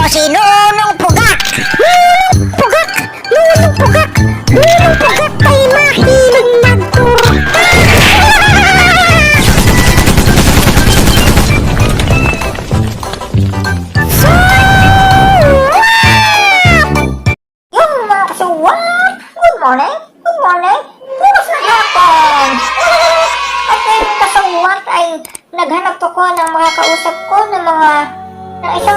si Nunong Pugak. Nunong Pugak, Nunong Pugak, Nunong Pugak ay mahilig magturo. Yung mga kasuwat! Good morning! Good morning! Bukas na hapon! At ngayong kasuwat ay naghanap ako ng mga kausap ko ng isang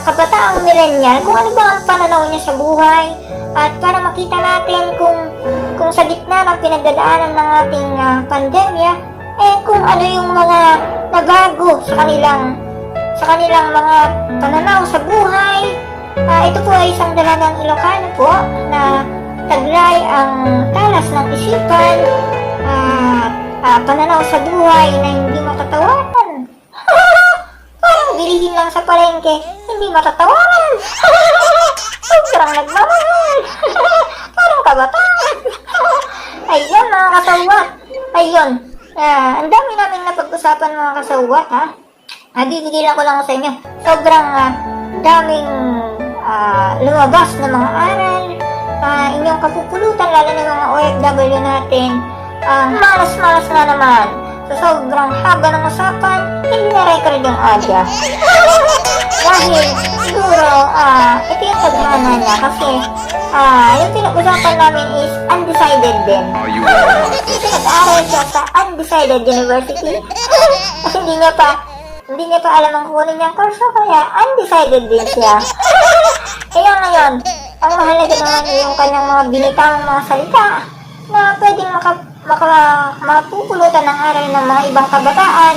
kabataang millennial kung ano ba ang pananaw niya sa buhay at para makita natin kung sa gitna ng pinagdadaanan ng ating pandemya kung ano yung mga nabago sa kanilang mga pananaw sa buhay. Ito po ay isang dalagang Ilocano po na taglay ang talas ng isipan at pananaw sa buhay na hindi matatawaran. Parang bilihin lang sa palengke, hindi matatawaran. Sobrang nagmamahal. Parang kabataan. Ayun mga kasawat. Ayun. Ang dami namin napag-usapan mga kasawat ha. Bibigilan ko lang sa inyo. Sobrang daming lumabas na mga aral, inyong kapupulutan, lalo na mga OFW natin. Malas-malas na naman. So, sobrang haba ng usapan, hindi na record yung audio. Dahil, siguro, ito yung pagmana niya kasi yung pinag-usapan namin is undecided din. Nag-aaral siya sa undecided university. Kasi hindi niya pa alam ang kunin niyang kurso, kaya undecided din siya. Kaya ngayon, ang mahalaga naman yung kanyang mga binitang mga salita na pwedeng mapupulutan ng aral ng mga ibang kabataan.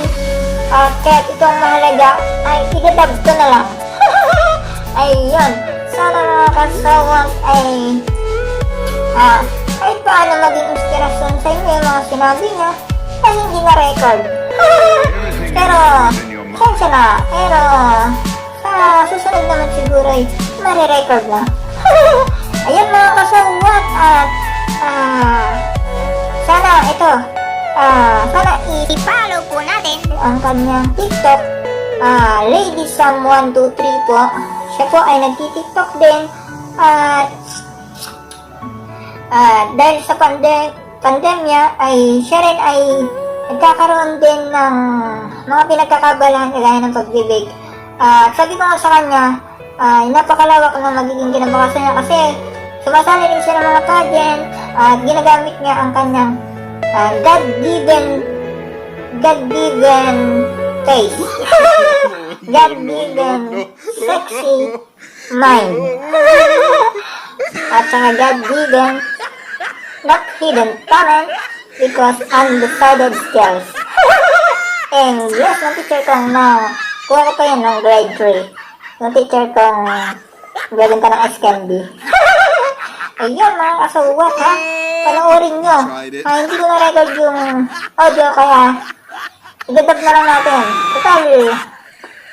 At kaya itong mahalaga ay idadab ko na lang. Ayun, sana mga kasawang ay kahit paano maging inspirasyon sa inyo yung mga sinabi niya ay hindi na record. Pero sensya na, pero sa susunod naman siguro ay marirecord na. Ayan mga kasawat at sana sana I-follow po natin ang kanyang TikTok, Lady Sam 123 po. Siya po ay nagti-TikTok din at dahil sa pandemya ay siya rin ay nagkakaroon din ng mga pinagkakabalahan kagaya ng pagbibig. Sabi ko nga sa kanya, napakalawak na magiging kinabukasan niya kasi sumasali rin siya ng mga pageant at ginagamit niya ang kanyang God-given face. God-given sexy mind. At saka God-given not hidden talent because undecided skills. And yes, ng teacher kong kuha ko pa yun ng grade 3. Yung teacher kong gawin ka ng S-Candy. Ayun mga kasuwat ha. Panoorin nyo. Hindi ko na-record yung audio kaya idadab na lang natin. Total,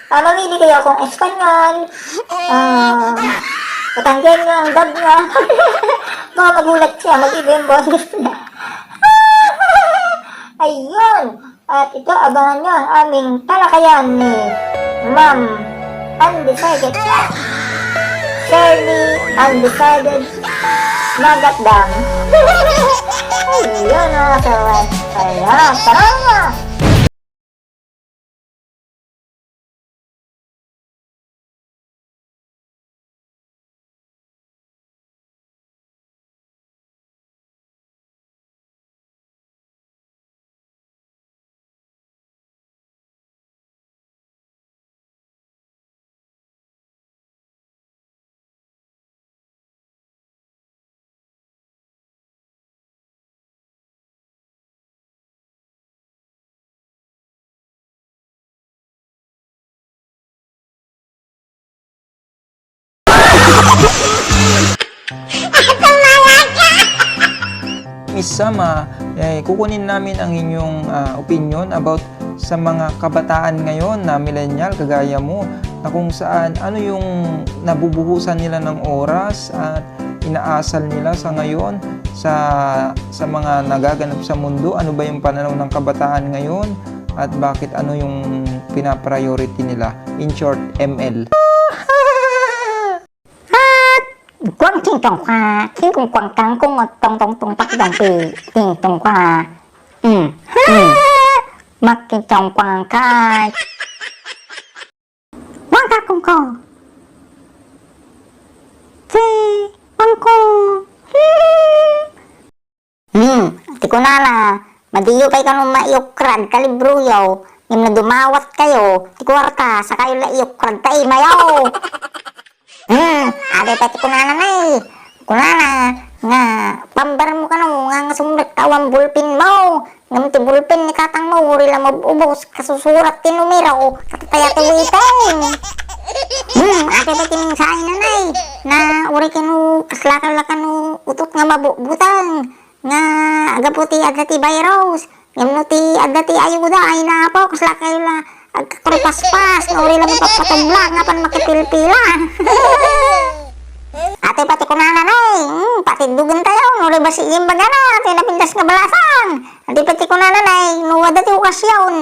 mamili kayo kung Espanyol, patanggan nyo ang dub niya. Baka magulat siya, mag-iba yung boses niya. Ayun. At ito, abangan nyo ang aming talakayan ni Ma'am Undecided Shirley Undecided Nagatdam. Ayun mga kawan. Kaya, tara na! Miss Sama, kukunin namin ang inyong opinion about sa mga kabataan ngayon na millennial kagaya mo, na kung saan ano yung nabubuhusan nila ng oras at inaasal nila sa ngayon sa mga nagaganap sa mundo. Ano ba yung pananaw ng kabataan ngayon at bakit ano yung pinapriority nila? In short, ML. ting tong kwa, ting kung kwang kang kung tong tong tong tak dong pi, ting tong kwa. Makitong kwang kai. Wang ka kung ko. Wang ko. Ati ko na. Madiyo kay kanong maiyokrad kalibruyaw. Yung na dumawat kayo, ti kwarta, sa kayo la iyokrad tayo mayaw. Ade pati ko na nanay. Kunana, nga, pambar mo ka no, nga sumret tawang bulpin mo. Nga ti bulpin ni katang mo, uri lang mabubos, kasusurat ti numero, katataya ti waiting. Ate pati minsahin nanay, na uri ka no, kaslakal ka no, utot nga mabubutang. Nga, agaputi agati virus, yung no ti agati ayuda, ay na po, kaslakal la, agkakrupaspas, nga uri lang mapapatubla, nga pan makipilpila. Ate pati ko na nanay, pati dugan tayo, nuri ba si Iyang bagana, ate napindas nga balasan. Ate pati ko na nanay, nuwa dati okasyon,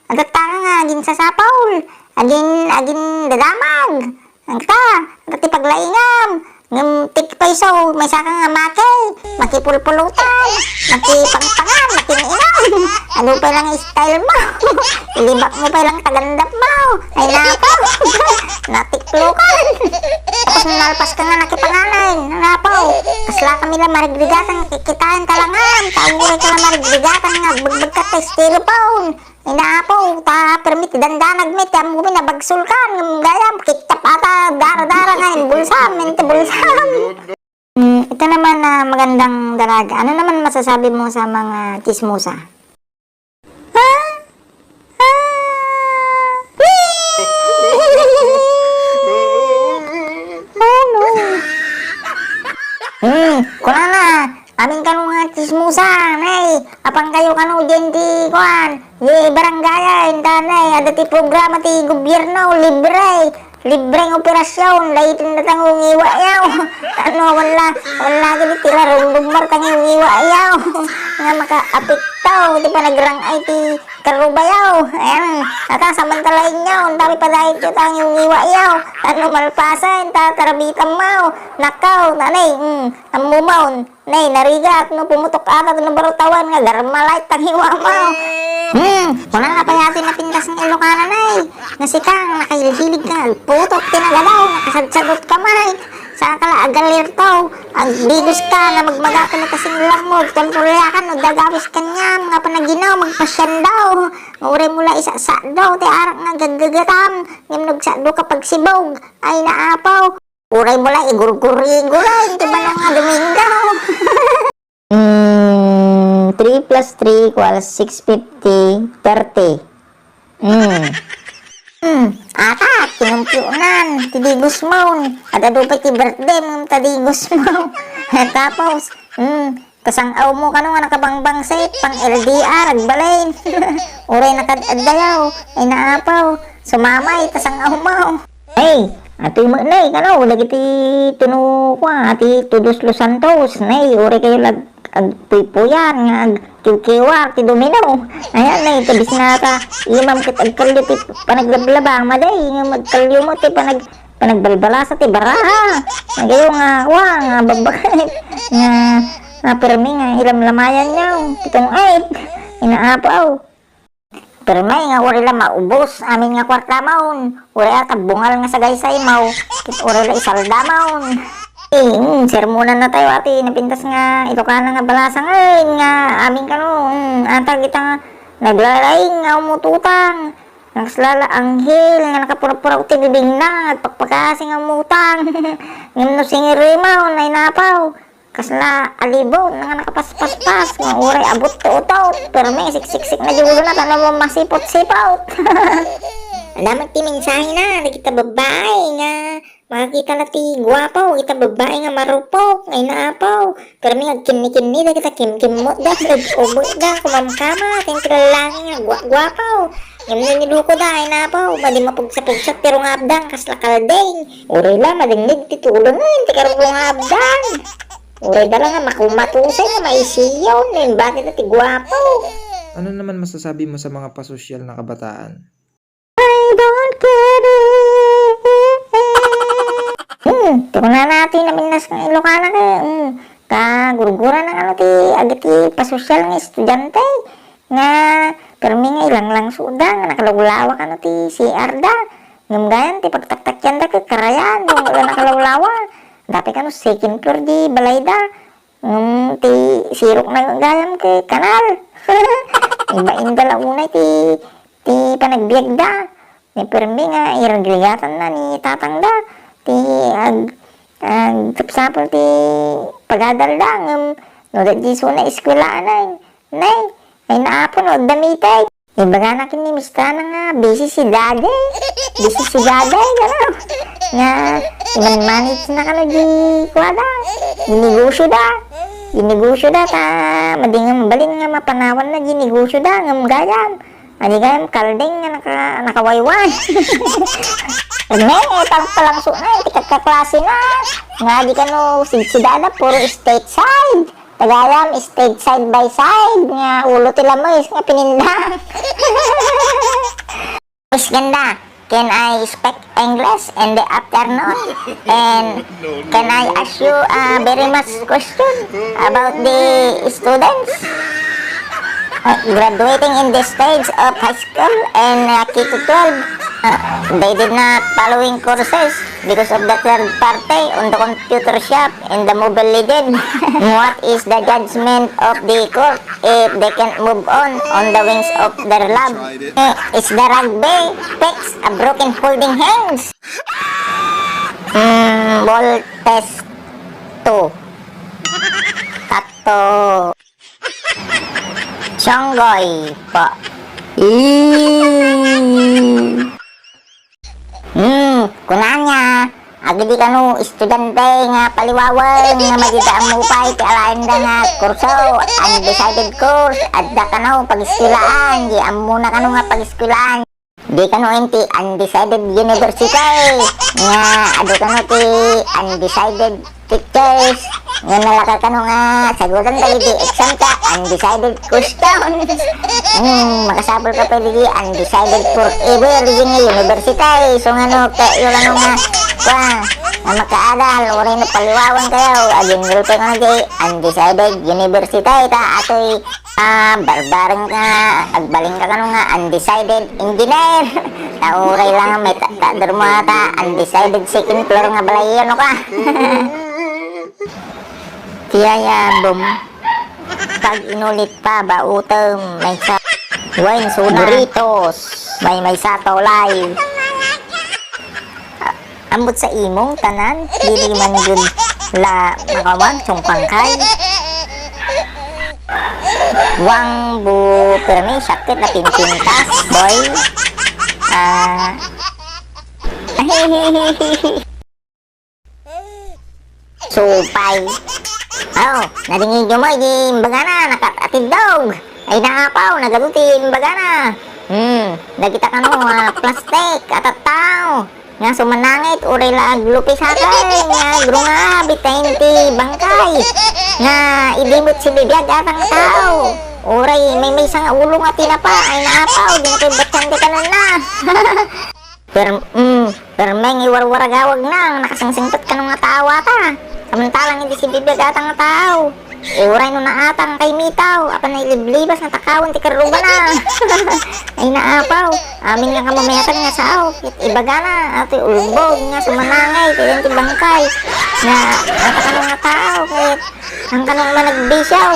agat ka nga, agin sa sapaul, agin dadamag. Agta, agati paglaingam, ngam tikpaiso, may saka nga makipulpulutan, makipangpangan, makiniinam. Ano pa lang style mo, ilibak mo pa lang tagandap mo, ay napaw, natiklukan. Tapos nalpas ka nga nakipanganay, napaw, kasla kami lang marigligatan, kikitaan talangan, tawuray ka lang marigligatan nga, bagbag ka tayo styrofoam. Ay napaw, ta permit, dandanag mit, ang bumi na bagsulkan, gayam, kitap ata, dara-dara ngayon, bulsam, mente bulsam. Ito naman na magandang dalaga. Ano naman masasabi mo sa mga chismosa? Kuna na, amin ka nung nga chismosa, nay, apang kayo ka nung dyan di, kuan, barangaya, intanay, ada ti programa ti gobyerno, libreng operasyon, laitin na tangong iwa yaw. Ano, wala gini tila rumbar tangong iwa yaw. Nga maka-apektaw, di pa nagrang ay ti karubayaw. Ayan, ata samantalain yaw, ang dami pa dahil ito tangong iwa yaw. Ano, malpasan, tatarabitan mo, nakaw, nanay, amumaw, nay, narigat, no, pumutok ata, no, barutawan, nga, garmalay, tangiwa mo. Wala nga pa yatin na pintas ng Ilocana, nay. Nga si Kang, nakahilig ka, putot, tinagalaw, nakasadsadot kamay. Saan ka la, agalir to. Ang bigos ka, na magmaga ka na kasing lamog, tulpulya ka, no, dagawis ka niya, mga panaginaw, magpasyan daw. Ure mula isa-sa daw, ti arak nga gagagatam, ngimnog sa do kapag sibog, ay naapaw. Uray mula, igurguri-guray, ti ba nga Domingo? 3 plus 3 equals 650, 30. Ata, kinumpyunan, tidigos mo. Ada doon ti birthday mo, tadigos mo. Tapos, kasangaw mo ka nung nakabangbang set, pang LDR, agbalain. Uray nakadadayaw, ay naapaw. Sumamay, kasangaw mo. Hey, ati mo, nay, kano, lagi ti tunukwa, ati Tudos Los Santos, nay, uray kayo agpuy-puyan, nga agkiwkiwar, ti domino. Ayan, nay, tabis na ka, imam kit agkalyo ti panaglablabang, maday, nga magkalyo mo ti panagbalbalasa ti baraha. Nagayo nga, nga babakit, nga permi nga ilamlamayan niya, pitong 8, inaapaw. Permi nga uri lang maubos, amin nga kwarta maun, uri ata bungal nga sagaysay mau, kit uri lang isalda maun. Sermonan na tayo ati, napintas nga, ito ka na nga balasang, nga amin ka no, ata kita nga, naglalaing nga umututang, nagslala anghel, nga nakapura-pura uti bibing na, at pagpagkasing ang umutang, ngayon no singirimaw, na inapaw, kasla alibo, nga nakapaspas-pas, nga uray abot to-utot, pero may siksik-sik na julo na, tanong mo masipot-sipaut. Alam ti mensahe na, kita babae nga, makakita na ti guwapaw, kita babae nga marupok, ay naapaw. Pero may agkinni-kinni da kita kim-kimot da, nag-ubot da, kumamkama, ting kilalaki nga guwapaw. Yung niluko da, ay naapaw, madi mapugsa-pugsat, pero nga abdang, kasla kaldeng. Uray la, madingnig ti tulong nga, hindi karong nga abdang. Uray da lang nga, makumatusay nga, maisiyaw, bakit na ti guwapaw. Ano naman masasabi mo sa mga pasosyal na kabataan? I don't get it. Ito ko na natin naminlas ng Ilocana ka. Kagurgura ng ano ti agiti pasosyal ng estudyante. Nga, pero may nga ilang lang suda nga nakalawlawa ka no ti CR da. Ngam gayan ti pagtaktak yan da karayan. Kung wala nakalawlawa. Dati ka no second floor di balay da. Ngam ti sirok na gayam ke kanal. Ibain da launay ti panagbiag da. Ni permi nga iragligatan na ni tatang da. Ti tapsapol ti pagadal da. Ngam no da di so na eskwelaan nay. Ay naapon o damitay. Ibaga na kini mista na nga busy si dade. Busy si dade gano'n. Nga iman-manage na kano di kuwada. Ginegosyo da ta madingam balin nga mapanawan na ginegosyo da ngam gayam. Ani gayam kalding nga nakawayway. Ngayon palang na iti kaklase na. Nga di kano si dada puro stateside. Tagalam, stage side by side. Nga ulo tila mo is nga pinindang. Mas ganda. Can I speak English in the afternoon? And can I ask you a very much question about the students? Graduating in the stage of high school and K-12. They did not following courses because of the third party on the computer shop and the mobile legend. What is the judgment of the court if they can't move on the wings of their love? Is the rugby fix a broken holding hands? Ball test 2. Tato. Songgoy po. Kunanya, agadi kanu estudyante nga paliwawan nga magidaan mo pa iti alain da nga kurso, undecided course, adda kanu pag-iskilaan, di amo na kanu nga pag-iskilaan. Di kanu inti undecided university, nga ado kanu ti undecided teachers, nga nalaka kanu nga sagutan tayo di exam ka, undecided question. Makasabol ka pa di undecided forever di nga university. So nga no, kayo lang nga makaadal, oray na paliwawan kayo, aging gulpe ka na di undecided university. Ta ato'y barbarang ka, agbaling ka kanu nga undecided engineer. Oray lang may takadar mo ata undecided second floor nga balay ano ka. Tiyaya bum. Pag inulit pa ba utom may sa wine soda Doritos may sa tolay. Ambot sa imong tanan dili man gud la makawan sung pangkay. Wang bu permi sakit na pinpintas boy. Supay. Naringin nyo mo, di bagana, nakatatid dog. Ay nakapaw, nagaluti, bagana. Nagkita ka no, plastic, atataw. Nga sumanangit, uray lag lupis hakay. Nga grunga, bitain ti bangkay. Nga idimot si bibiyag atang tao. Uray, may isang ulo nga tinapa, ay naapaw, di na kayo batyante ka na. Pero may iwarwaragawag na, nakasingsingtot ka nung nga tawa ta. Samantalang hindi si bibiyag atang tao. Uray no naatang kay mitaw. Apa na iliblibas na takawan ti karuba na. Ay naapaw. Amin nga kamamayatan nga sao. Ibaga na. Ato'y ulbog nga sumanangay. Kaya ti bangkay. Nga natakanong nga tao. Kaya ang kanong managbisyaw.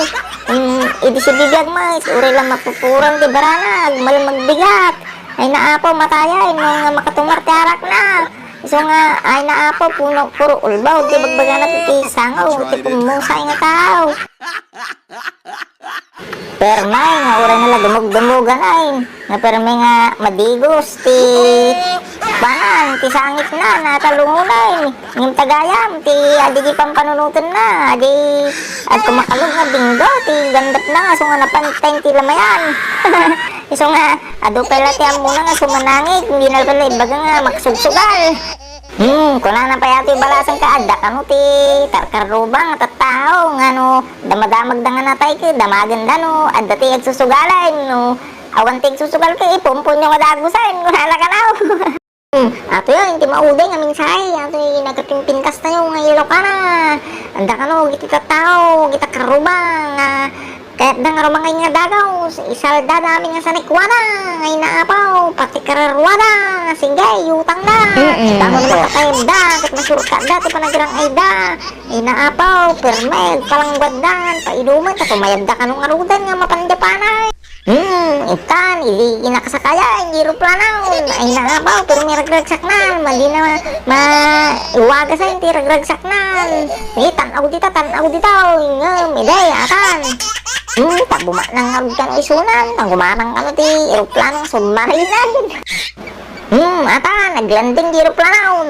Idi si bibiyag mas. Uray lang mapupurang ti baranag. Malamagbigat. Ay naapaw matayay. Mga makatumar ti harak na. So nga, ay naapaw, puro ulbaw, di bagbaga na ti sangaw, ti pumusay nga tao. Permay, nga uray nala dumug-dumugan ay, nga permay nga madigos, ti banan, ti sangit na, natalungunay, ngim tagayam, ti adigi pampanunutan na, adi, at kumakalog nga binggo, ti gandap na nga, so nga napantay ti lamayan. So nga, ado pala ti amuna nga sumanangit, hindi na pala ibaga nga maksugsugal. Kuna na pa yato yung balasang kaada, kano ti tarkarubang at tao, nga no, damadamag da nga natay ki, damagan da no, adda ti agsusugalan, no, awan ti agsusugal ki, ipumpun yung adagusan, kunala ka na. Ato yun, hindi mauday nga minsay. Ato yung nagkatimpintas tayo nga ilo ka na. Anda ka no, kita tao, kita karubang. Kahit na nga rumangay nga dagaw, isalda namin nga sa nikwana. Ngay naapaw, pati kararwada. Sige, yutang na. Damo naman kakayam da, kahit masurka da, ti panagrang ay da. Ay naapaw, permed, palangwadan, paiduman, katumayad da ka nung arudan nga mapandapanay. Ikan, ili inakasakaya, hindi ruplanaw. Ay naapaw, pero may ragragsak na. Mali na iwaga sa hindi ragragsak na. Tanaw dita, iday, atan. Tabuma ng harud ka ng isunan. Gumarang ka ti aeroplanong submarinan. Ata, naglanding di aeroplanon.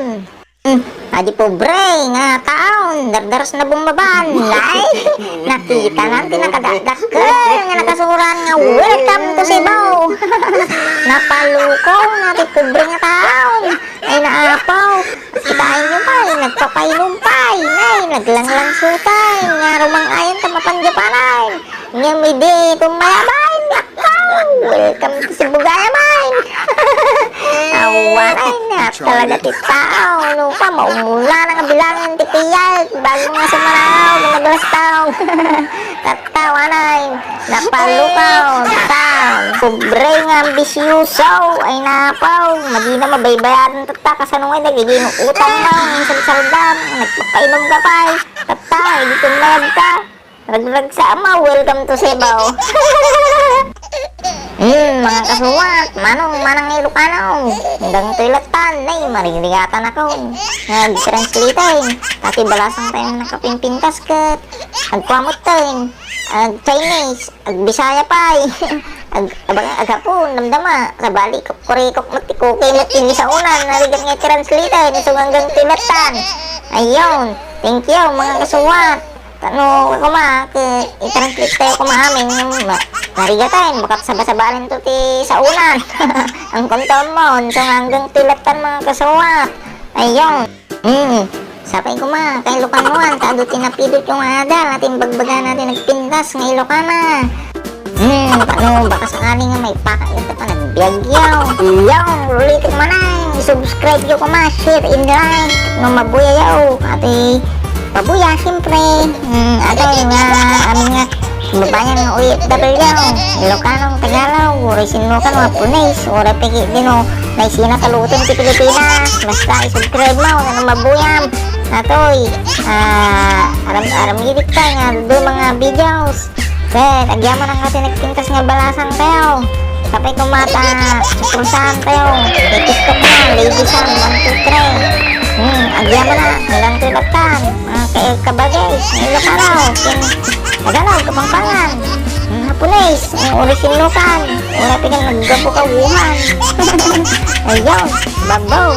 Adi pobre nga taon, dardaros na bumaban. Lay, nakita natin nakadadak ka, nga nakasuran nga welcome to Cebu. Napalukaw natin pobre nga taon. Ay naapaw, kitain nyo pa, nagpapainumpay, nay, naglanglang sutay, nga rumangayan ka mapanjapanay. Nga may di tumayabay, nakaw, welcome to Cebu gayabay. Awaray na talaga ti tao, lupa maumula na nga bilangan ti piyal, bago nga sumaraw, lumadalas tao. Tatawanay, napalukaw, tao, pobre nga ambisyoso, ay napaw, madi na mabaybayaran tata, kasanungay nagiging utang na, ng saldam, nagpapainom ka pa, tata, hindi tumayab ka, raglag sa ama, welcome to Cebu. Mga kasuwat, manang Ilocano, hanggang toilatan, ay marigligatan ako. Nag-translatein, pati balasang tayo nakapimpintas kat. Agpamutin, Chinese, Bisaya pa, agapon, damdama, sa balik, kurikok, matikukay, matindi sa unan, narigat nga translatein, ito hanggang toilatan. Ayun, thank you mga kasuwat. Ano ko i-translate tayo ko maamin yung narigatan, bakat sabasabalin to ti sa ulan. Ang konton mo, so hanggang tilatan mga kasawat. Ayun. Sapay ko kay Ilocanoan, tado tinapidot yung ada, natin bagbaga natin nagpintas ng Ilocana. Baka sakali nga may paka ito pa nagbiyagyaw. Yung, ulitin mo na, i-subscribe yung share in like, no mabuyayaw, ati pabuya, siyempre. Amin nga, babayan ng OFW, Ilocanong, Tagalog, uri sinukan, mga Punis, uri pigi din o, may sinakalutin si Pilipinas, basta i-subscribe mo, na mabuyam, natoy, aram-idik tayo nga, doon mga videos, then, agyaman ang ating nagpintas nga balasang tayo, kapay kumata, sukursahan tayo, may TikTok na, Ladysan, 1, 2, 3, agyaman na, nilang tulatan, mga kabagay, Ilocano, Tagalog, Kapampangan, Hapunes, Orisinukan, wala pinang naggapo kawuhan. Ayun, babaw.